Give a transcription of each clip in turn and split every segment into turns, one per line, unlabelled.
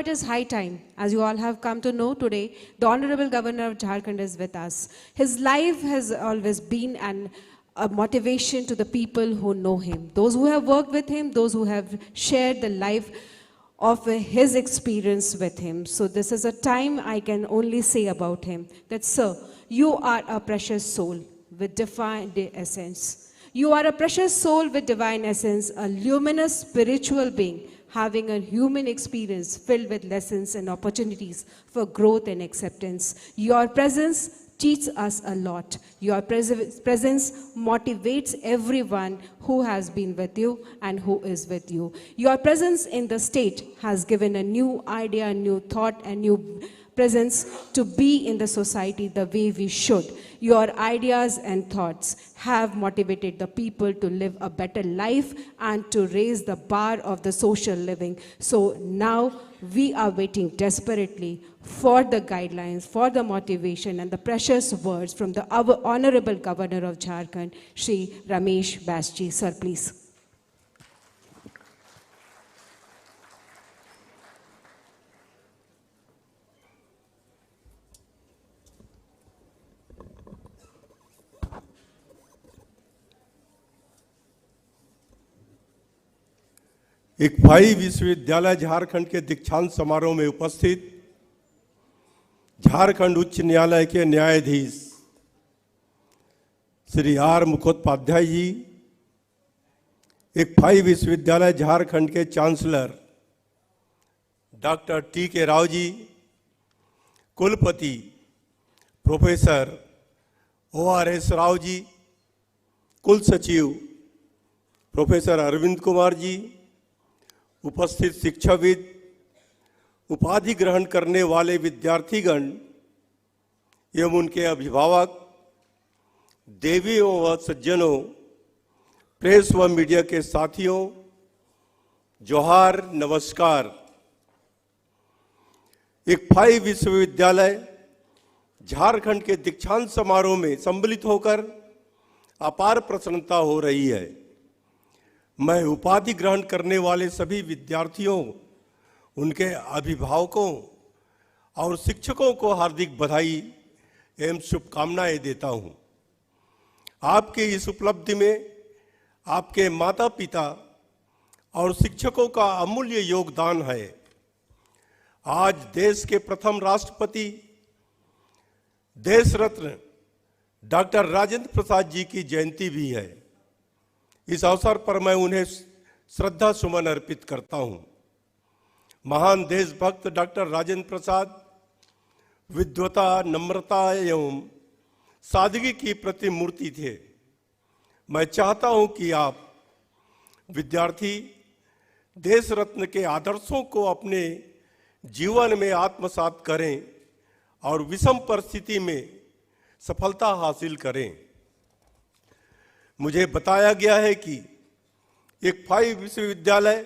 it is high time, as you all have come to know today, the Honorable Governor of Jharkhand is with us. His life has always been a motivation to the people who know him, those who have worked with him, those who have shared the life of his experience with him. So this is a time I can only say about him that, sir, you are a precious soul with divine essence. You are a precious soul with divine essence, a luminous spiritual being, having a human experience filled with lessons and opportunities for growth and acceptance. Your presence teaches us a lot. Your presence motivates everyone who has been with you and who is with you. Your presence in the state has given a new idea, a new thought, a new presence to be in the society the way we should. Your ideas and thoughts have motivated the people to live a better life and to raise the bar of the social living. So now we are waiting desperately for the guidelines, for the motivation and the precious words from our Honorable Governor of Jharkhand, Shri Ramesh Basji. Sir, please.
ICFAI विश्वविद्यालय झारखंड के दीक्षांत समारोह में उपस्थित झारखंड उच्च न्यायालय के न्यायाधीश Shri are Mukhopadhyay ji, ICFAI विश्वविद्यालय झारखंड के chancellor doctor TK. Rao ji, कुलपति प्रोफेसर O.R.S. राव जी, कुल सचिव प्रोफेसर अरविंद कुमार जी, उपस्थित शिक्षाविद, उपाधि ग्रहण करने वाले विद्यार्थीगण एवं उनके अभिभावक, देवियों व सज्जनों, प्रेस व मीडिया के साथियों, जोहार, नमस्कार। इकफाई विश्वविद्यालय झारखंड के दीक्षांत समारोह में सम्मिलित होकर अपार प्रसन्नता हो रही है। मैं उपाधि ग्रहण करने वाले सभी विद्यार्थियों, उनके अभिभावकों और शिक्षकों को हार्दिक बधाई एवं शुभकामनाएं देता हूं। आपकी इस उपलब्धि में आपके माता पिता और शिक्षकों का अमूल्य योगदान है। आज देश के प्रथम राष्ट्रपति देश रत्न डॉक्टर राजेंद्र प्रसाद जी की जयंती भी है। इस अवसर पर मैं उन्हें श्रद्धा सुमन अर्पित करता हूं। महान देशभक्त डॉक्टर राजेंद्र प्रसाद विद्वता, नम्रता एवं सादगी की प्रतिमूर्ति थे। मैं चाहता हूं कि आप विद्यार्थी देश रत्न के आदर्शों को अपने जीवन में आत्मसात करें और विषम परिस्थिति में सफलता हासिल करें। मुझे बताया गया है कि इकफाई विश्वविद्यालय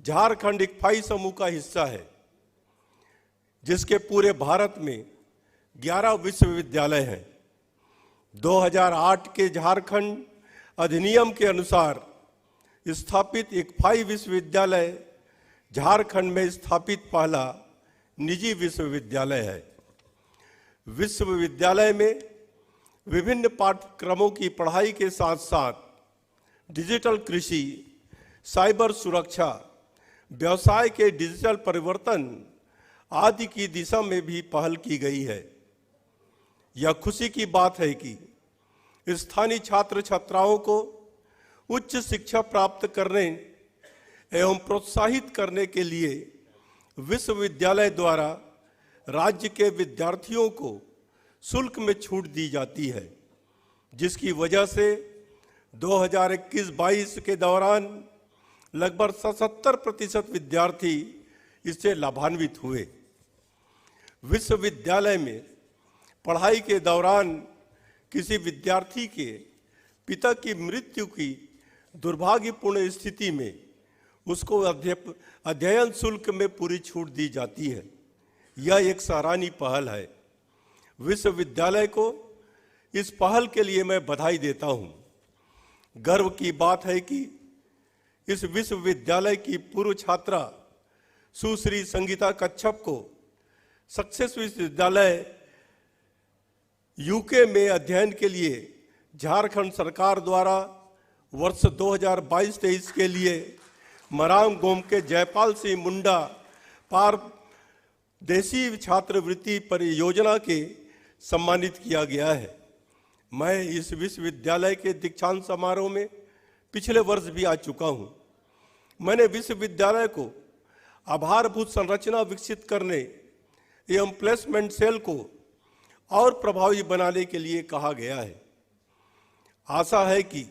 झारखंड इकफाई समूह का हिस्सा है, जिसके पूरे भारत में 11 विश्वविद्यालय हैं। 2008 के झारखंड अधिनियम के अनुसार स्थापित इकफाई विश्वविद्यालय झारखंड में स्थापित पहला निजी विश्वविद्यालय है। विश्वविद्यालय में विभिन्न पाठ्यक्रमों की पढ़ाई के साथ साथ डिजिटल कृषि, साइबर सुरक्षा, व्यवसाय के डिजिटल परिवर्तन आदि की दिशा में भी पहल की गई है। यह खुशी की बात है कि स्थानीय छात्र छात्राओं को उच्च शिक्षा प्राप्त करने एवं प्रोत्साहित करने के लिए विश्वविद्यालय द्वारा राज्य के विद्यार्थियों को शुल्क में छूट दी जाती है, जिसकी वजह से 2021-22 के दौरान लगभग 77% विद्यार्थी इससे लाभान्वित हुए। विश्वविद्यालय में पढ़ाई के दौरान किसी विद्यार्थी के पिता की मृत्यु की दुर्भाग्यपूर्ण स्थिति में उसको अध्ययन शुल्क में पूरी छूट दी जाती है। यह एक सराहनीय पहल है। विश्वविद्यालय को इस पहल के लिए मैं बधाई देता हूं। गर्व की बात है कि इस विश्वविद्यालय की पूर्व छात्रा सुश्री संगीता कच्छप को सक्सेस विश्वविद्यालय यूके में अध्ययन के लिए झारखंड सरकार द्वारा वर्ष 2022-23 के लिए मराम गोम के जयपाल सिंह मुंडा पारदेशी छात्रवृत्ति परियोजना के सम्मानित किया गया है। मैं इस विश्वविद्यालय के दीक्षांत समारोह में पिछले वर्ष भी आ चुका हूं। मैंने विश्वविद्यालय को आधारभूत संरचना विकसित करने एवं प्लेसमेंट सेल को और प्रभावी बनाने के लिए कहा गया है। आशा है कि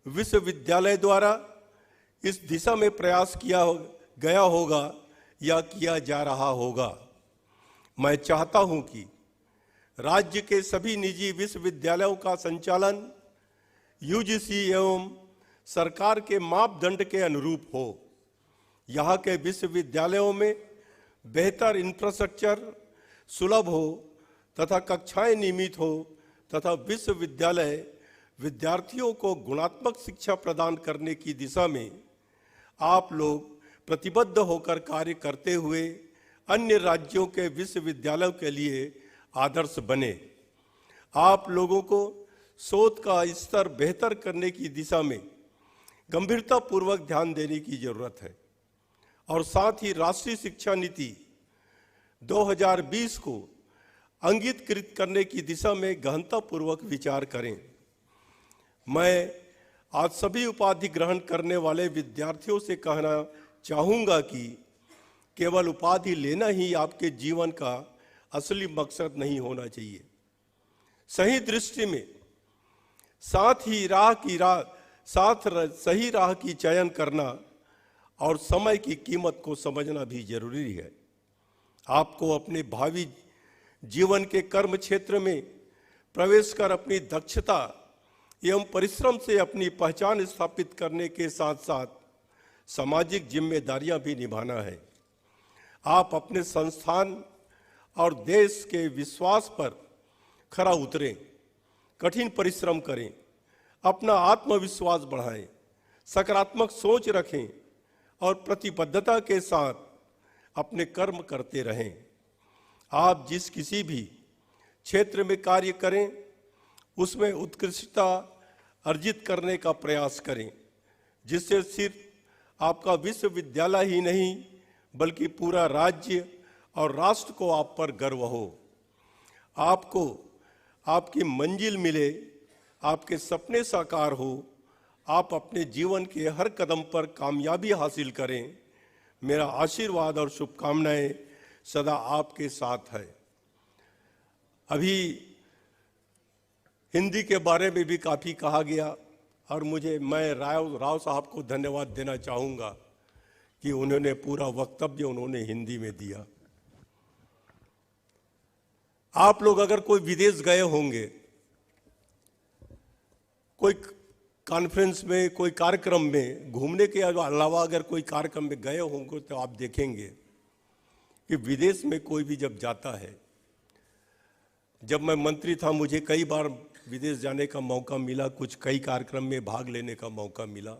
विश्वविद्यालय द्वारा इस दिशा में प्रयास किया गया होगा या किया जा रहा होगा। मैं चाहता हूं कि राज्य के सभी निजी विश्वविद्यालयों का संचालन यूजीसी एवं सरकार के मापदंड के अनुरूप हो। यहाँ के विश्वविद्यालयों में बेहतर इंफ्रास्ट्रक्चर सुलभ हो तथा कक्षाएं नियमित हो तथा विश्वविद्यालय विद्यार्थियों को गुणात्मक शिक्षा प्रदान करने की दिशा में आप लोग प्रतिबद्ध होकर कार्य करते हुए अन्य राज्यों के विश्वविद्यालयों के लिए आदर्श बने। आप लोगों को शोध का स्तर बेहतर करने की दिशा में गंभीरतापूर्वक ध्यान देने की जरूरत है और साथ ही राष्ट्रीय शिक्षा नीति 2020 को अंगीकृत करने की दिशा में गहनतापूर्वक विचार करें। मैं आज सभी उपाधि ग्रहण करने वाले विद्यार्थियों से कहना चाहूँगा कि केवल उपाधि लेना ही आपके जीवन का असली मकसद नहीं होना चाहिए। सही दृष्टि में सही राह की चयन करना और समय की कीमत को समझना भी जरूरी है। आपको अपने भावी जीवन के कर्म क्षेत्र में प्रवेश कर अपनी दक्षता एवं परिश्रम से अपनी पहचान स्थापित करने के साथ साथ सामाजिक जिम्मेदारियां भी निभाना है। आप अपने संस्थान और देश के विश्वास पर खरा उतरें, कठिन परिश्रम करें, अपना आत्मविश्वास बढ़ाएं, सकारात्मक सोच रखें और प्रतिबद्धता के साथ अपने कर्म करते रहें। आप जिस किसी भी क्षेत्र में कार्य करें उसमें उत्कृष्टता अर्जित करने का प्रयास करें, जिससे सिर्फ आपका विश्वविद्यालय ही नहीं बल्कि पूरा राज्य और राष्ट्र को आप पर गर्व हो। आपको आपकी मंजिल मिले, आपके सपने साकार हो, आप अपने जीवन के हर कदम पर कामयाबी हासिल करें। मेरा आशीर्वाद और शुभकामनाएं सदा आपके साथ है। अभी हिंदी के बारे में भी काफ़ी कहा गया और मैं राव साहब को धन्यवाद देना चाहूँगा कि उन्होंने पूरा वक्तव्य उन्होंने हिंदी में दिया। आप लोग अगर कोई विदेश गए होंगे, कोई कॉन्फ्रेंस में, कोई कार्यक्रम में, घूमने के अलावा अगर कोई कार्यक्रम में गए होंगे तो आप देखेंगे कि विदेश में कोई भी जब जाता है, जब मैं मंत्री था मुझे कई बार विदेश जाने का मौका मिला, कुछ कई कार्यक्रम में भाग लेने का मौका मिला।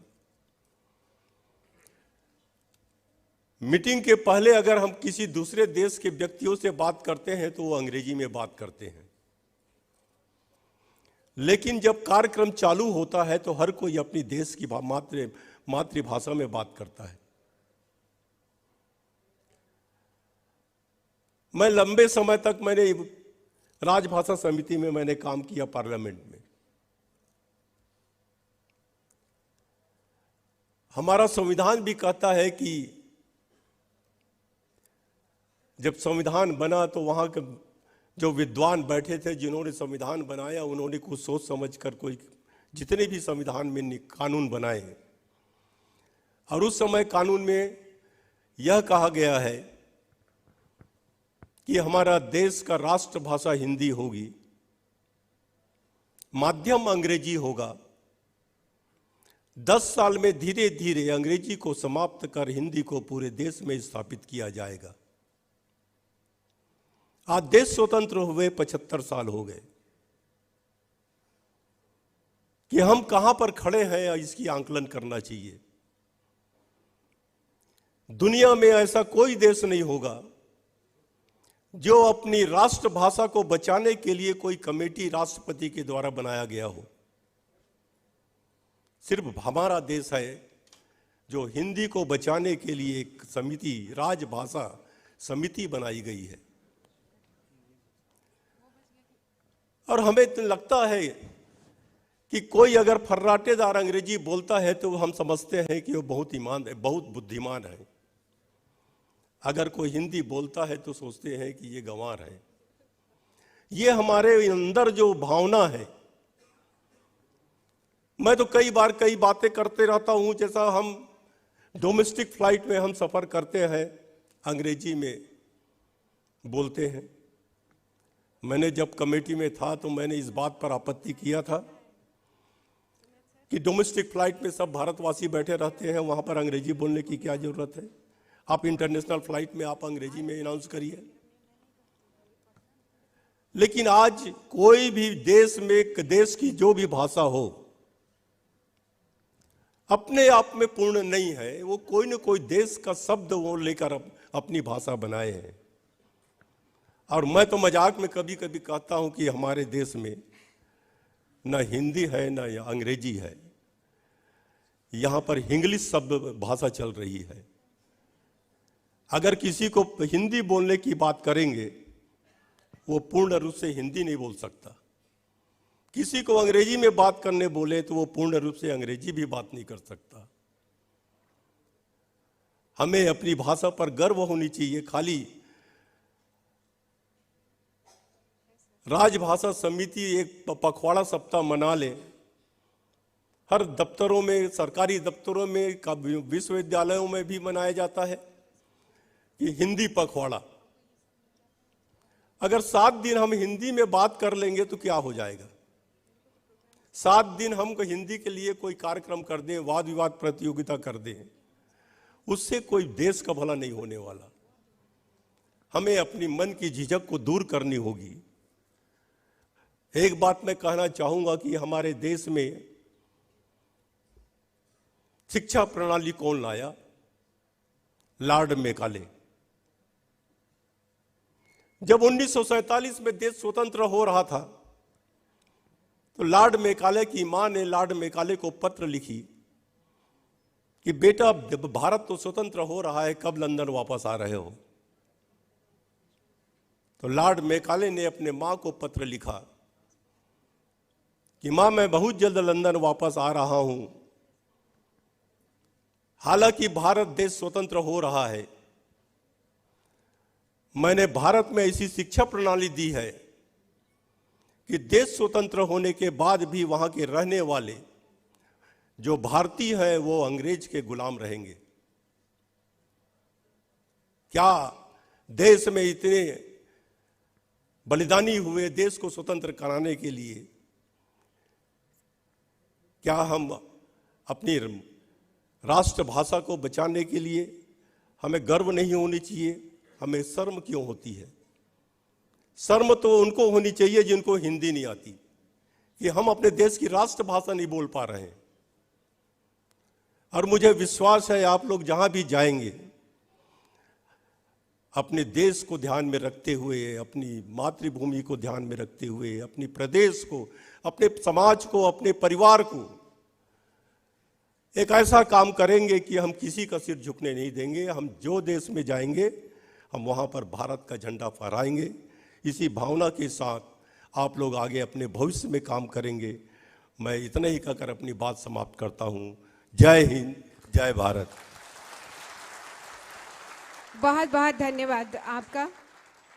मीटिंग के पहले अगर हम किसी दूसरे देश के व्यक्तियों से बात करते हैं तो वो अंग्रेजी में बात करते हैं, लेकिन जब कार्यक्रम चालू होता है तो हर कोई अपनी देश की मातृभाषा में बात करता है। मैं लंबे समय तक मैंने राजभाषा समिति में मैंने काम किया, पार्लियामेंट में। हमारा संविधान भी कहता है कि जब संविधान बना तो वहां के जो विद्वान बैठे थे जिन्होंने संविधान बनाया, उन्होंने कुछ सोच समझ कर कोई जितने भी संविधान में कानून बनाए, और उस समय कानून में यह कहा गया है कि हमारा देश का राष्ट्रभाषा हिंदी होगी, माध्यम अंग्रेजी होगा। 10 साल में धीरे धीरे अंग्रेजी को समाप्त कर हिंदी को पूरे देश में स्थापित किया जाएगा। आज देश स्वतंत्र हुए 75 साल हो गए कि हम कहां पर खड़े हैं इसकी आंकलन करना चाहिए। दुनिया में ऐसा कोई देश नहीं होगा जो अपनी राष्ट्रभाषा को बचाने के लिए कोई कमेटी राष्ट्रपति के द्वारा बनाया गया हो। सिर्फ हमारा देश है जो हिंदी को बचाने के लिए एक समिति, राजभाषा समिति बनाई गई है। और हमें तो लगता है कि कोई अगर फर्राटेदार अंग्रेजी बोलता है तो हम समझते हैं कि वो बहुत बुद्धिमान है। अगर कोई हिंदी बोलता है तो सोचते हैं कि ये गंवार है। ये हमारे अंदर जो भावना है। मैं तो कई बार कई बातें करते रहता हूं, जैसा हम डोमेस्टिक फ्लाइट में हम सफर करते हैं, अंग्रेजी में बोलते हैं। मैंने जब कमेटी में था तो मैंने इस बात पर आपत्ति किया था कि डोमेस्टिक फ्लाइट में सब भारतवासी बैठे रहते हैं, वहां पर अंग्रेजी बोलने की क्या जरूरत है। आप इंटरनेशनल फ्लाइट में आप अंग्रेजी में अनाउंस करिए। लेकिन आज कोई भी देश में, देश की जो भी भाषा हो, अपने आप में पूर्ण नहीं है। वो कोई न कोई देश का शब्द वो लेकर अपनी भाषा बनाए हैं। और मैं तो मजाक में कभी कभी कहता हूं कि हमारे देश में न हिंदी है न अंग्रेजी है, यहां पर इंग्लिश शब्द भाषा चल रही है। अगर किसी को हिंदी बोलने की बात करेंगे, वो पूर्ण रूप से हिंदी नहीं बोल सकता। किसी को अंग्रेजी में बात करने बोले तो वो पूर्ण रूप से अंग्रेजी भी बात नहीं कर सकता। हमें अपनी भाषा पर गर्व होनी चाहिए। खाली राजभाषा समिति एक पखवाड़ा सप्ताह मना ले, हर दफ्तरों में, सरकारी दफ्तरों में, विश्वविद्यालयों में भी मनाया जाता है कि हिंदी पखवाड़ा। अगर 7 दिन हम हिंदी में बात कर लेंगे तो क्या हो जाएगा। 7 दिन हम हिंदी के लिए कोई कार्यक्रम कर दें, वाद विवाद प्रतियोगिता कर दें, उससे कोई देश का भला नहीं होने वाला। हमें अपनी मन की झिझक को दूर करनी होगी। एक बात मैं कहना चाहूंगा कि हमारे देश में शिक्षा प्रणाली कौन लाया? Lord Macaulay. जब 1947 में देश स्वतंत्र हो रहा था तो लॉर्ड मैकाले की मां ने लॉर्ड मैकाले को पत्र लिखी कि बेटा, भारत तो स्वतंत्र हो रहा है, कब लंदन वापस आ रहे हो? तो लॉर्ड मैकाले ने अपने मां को पत्र लिखा कि मां, मैं बहुत जल्द लंदन वापस आ रहा हूं। हालांकि भारत देश स्वतंत्र हो रहा है, मैंने भारत में ऐसी शिक्षा प्रणाली दी है कि देश स्वतंत्र होने के बाद भी वहां के रहने वाले जो भारतीय हैं वो अंग्रेज के गुलाम रहेंगे। क्या देश में इतने बलिदानी हुए देश को स्वतंत्र कराने के लिए, क्या हम अपनी राष्ट्रभाषा को बचाने के लिए हमें गर्व नहीं होनी चाहिए? हमें शर्म क्यों होती है? शर्म तो उनको होनी चाहिए जिनको हिंदी नहीं आती, कि हम अपने देश की राष्ट्रभाषा नहीं बोल पा रहे हैं। और मुझे विश्वास है आप लोग जहां भी जाएंगे, अपने देश को ध्यान में रखते हुए, अपनी मातृभूमि को ध्यान में रखते हुए, अपने प्रदेश को, अपने समाज को, अपने परिवार को एक ऐसा काम करेंगे कि हम किसी का सिर झुकने नहीं देंगे। हम जो देश में जाएंगे हम वहां पर भारत का झंडा फहराएंगे। इसी भावना के साथ आप लोग आगे अपने भविष्य में काम करेंगे। मैं इतना ही कहकर अपनी बात समाप्त करता हूं। जय हिंद, जय भारत।
बहुत बहुत धन्यवाद आपका।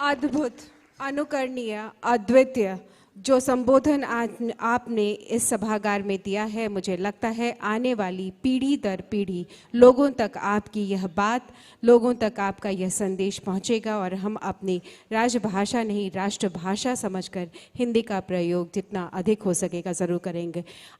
अद्भुत, अनुकरणीय, अद्वितीय जो संबोधन आज आपने इस सभागार में दिया है, मुझे लगता है आने वाली पीढ़ी दर पीढ़ी लोगों तक आपकी यह बात, लोगों तक आपका यह संदेश पहुंचेगा और हम अपनी राजभाषा नहीं, राष्ट्रभाषा समझकर हिंदी का प्रयोग जितना अधिक हो सकेगा ज़रूर करेंगे।